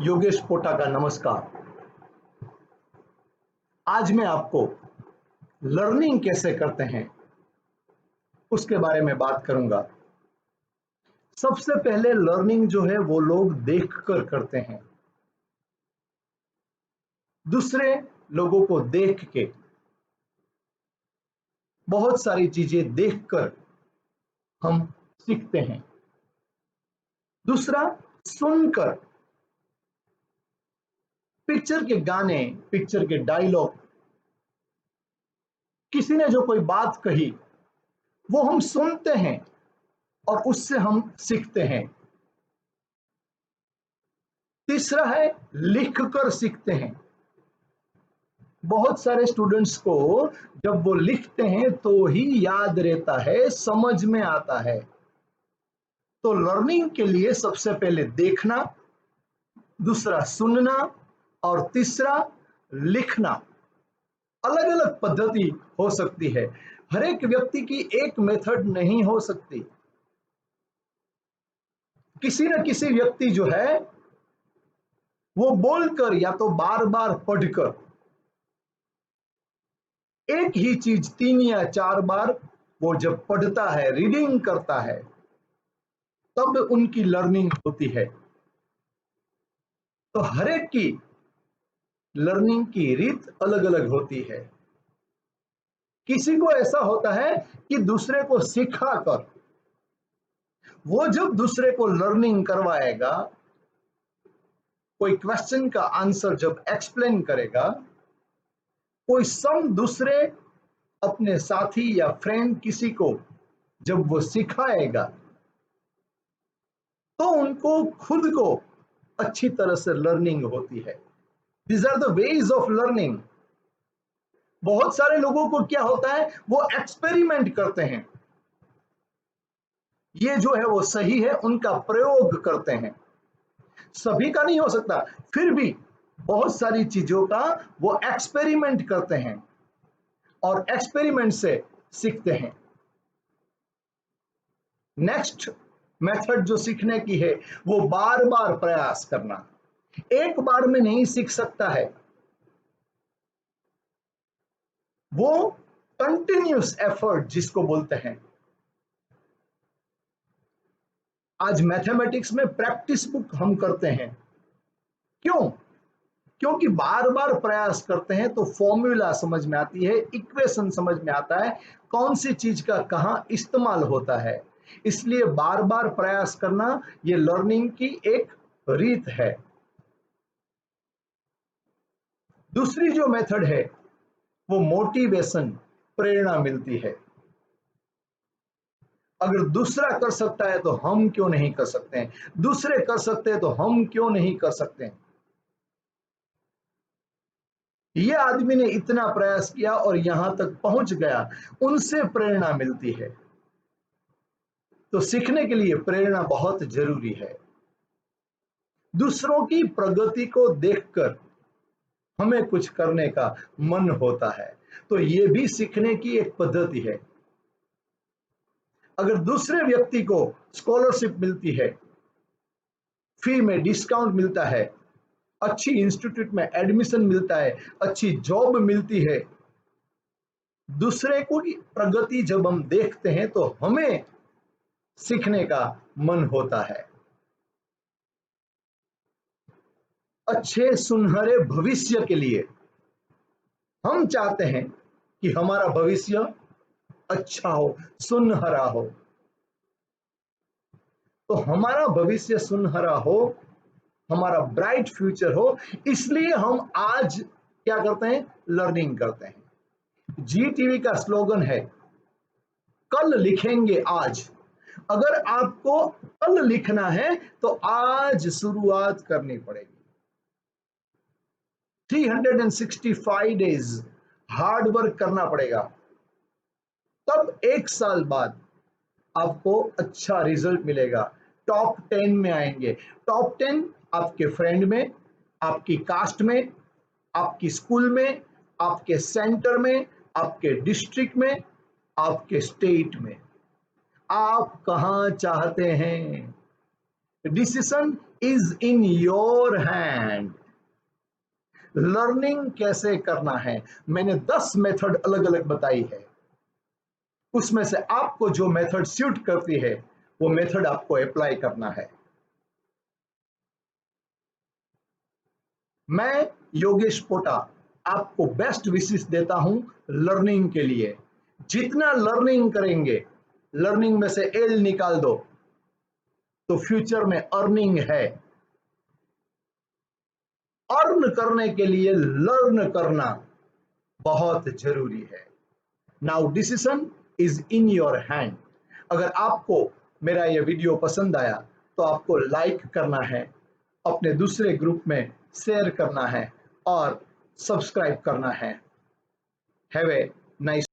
योगेश पोटा का नमस्कार। आज मैं आपको लर्निंग कैसे करते हैं उसके बारे में बात करूंगा। सबसे पहले लर्निंग जो है वो लोग देखकर करते हैं, दूसरे लोगों को देख के बहुत सारी चीजें देखकर हम सीखते हैं। दूसरा, सुनकर, पिक्चर के गाने, पिक्चर के डायलॉग, किसी ने जो कोई बात कही वो हम सुनते हैं और उससे हम सीखते हैं। तीसरा है लिख कर सीखते हैं। बहुत सारे स्टूडेंट्स को जब वो लिखते हैं तो ही याद रहता है, समझ में आता है। तो लर्निंग के लिए सबसे पहले देखना, दूसरा सुनना और तीसरा लिखना। अलग अलग पद्धति हो सकती है, हर एक व्यक्ति की एक मेथड नहीं हो सकती। किसी न किसी व्यक्ति जो है वो बोलकर या तो बार बार पढ़कर एक ही चीज 3 या 4 बार वो जब पढ़ता है, रीडिंग करता है, तब उनकी लर्निंग होती है। तो हर एक की लर्निंग की रीत अलग अलग होती है। किसी को ऐसा होता है कि दूसरे को सिखाकर, वो जब दूसरे को लर्निंग करवाएगा, कोई क्वेश्चन का आंसर जब एक्सप्लेन करेगा, कोई सम दूसरे अपने साथी या फ्रेंड किसी को जब वो सिखाएगा, तो उनको खुद को अच्छी तरह से लर्निंग होती है। These are the ways of learning. बहुत सारे लोगों को क्या होता है, वो एक्सपेरिमेंट करते हैं, ये जो है वो सही है, उनका प्रयोग करते हैं। सभी का नहीं हो सकता, फिर भी बहुत सारी चीजों का वो एक्सपेरिमेंट करते हैं और एक्सपेरिमेंट से सीखते हैं। नेक्स्ट मेथड जो सीखने की है वो बार बार प्रयास करना। एक बार में नहीं सीख सकता है, वो कंटिन्यूस एफर्ट जिसको बोलते हैं। आज मैथमेटिक्स में प्रैक्टिस बुक हम करते हैं, क्यों? क्योंकि बार बार प्रयास करते हैं तो फॉर्मूला समझ में आती है, इक्वेशन समझ में आता है, कौन सी चीज का कहां इस्तेमाल होता है। इसलिए बार बार प्रयास करना ये लर्निंग की एक रीत है। दूसरी जो मेथड है वो मोटिवेशन, प्रेरणा मिलती है। अगर दूसरा कर सकता है तो हम क्यों नहीं कर सकते हैं, दूसरे कर सकते हैं तो हम क्यों नहीं कर सकते हैं। ये आदमी ने इतना प्रयास किया और यहां तक पहुंच गया, उनसे प्रेरणा मिलती है। तो सीखने के लिए प्रेरणा बहुत जरूरी है। दूसरों की प्रगति को देखकर हमें कुछ करने का मन होता है, तो ये भी सीखने की एक पद्धति है। अगर दूसरे व्यक्ति को स्कॉलरशिप मिलती है, फी में डिस्काउंट मिलता है, अच्छी इंस्टीट्यूट में एडमिशन मिलता है, अच्छी जॉब मिलती है, दूसरे को की प्रगति जब हम देखते हैं तो हमें सीखने का मन होता है। अच्छे सुनहरे भविष्य के लिए हम चाहते हैं कि हमारा भविष्य अच्छा हो, सुनहरा हो। तो हमारा भविष्य सुनहरा हो, हमारा ब्राइट फ्यूचर हो, इसलिए हम आज क्या करते हैं, लर्निंग करते हैं। जी टीवी का स्लोगन है, कल लिखेंगे आज। अगर आपको कल लिखना है तो आज शुरुआत करनी पड़ेगी। 365 डेज हार्ड वर्क करना पड़ेगा, तब 1 साल बाद आपको अच्छा रिजल्ट मिलेगा, टॉप 10 में आएंगे। टॉप 10 आपके फ्रेंड में, आपकी कास्ट में, आपकी स्कूल में, आपके सेंटर में, आपके डिस्ट्रिक्ट में, आपके स्टेट में। आप कहां चाहते हैं, decision is in your hand. Learning कैसे करना है, मैंने 10 मेथड अलग अलग बताई है, उसमें से आपको जो मेथड सूट करती है वो मेथड आपको अप्लाई करना है। मैं योगेश पोटा आपको बेस्ट विशेष देता हूं लर्निंग के लिए। जितना लर्निंग करेंगे, लर्निंग में से एल निकाल दो तो फ्यूचर में अर्निंग है। अर्न करने के लिए लर्न करना बहुत जरूरी है। Now decision is in your hand. अगर आपको मेरा यह वीडियो पसंद आया तो आपको लाइक करना है, अपने दूसरे ग्रुप में शेयर करना है और सब्सक्राइब करना है। Have a nice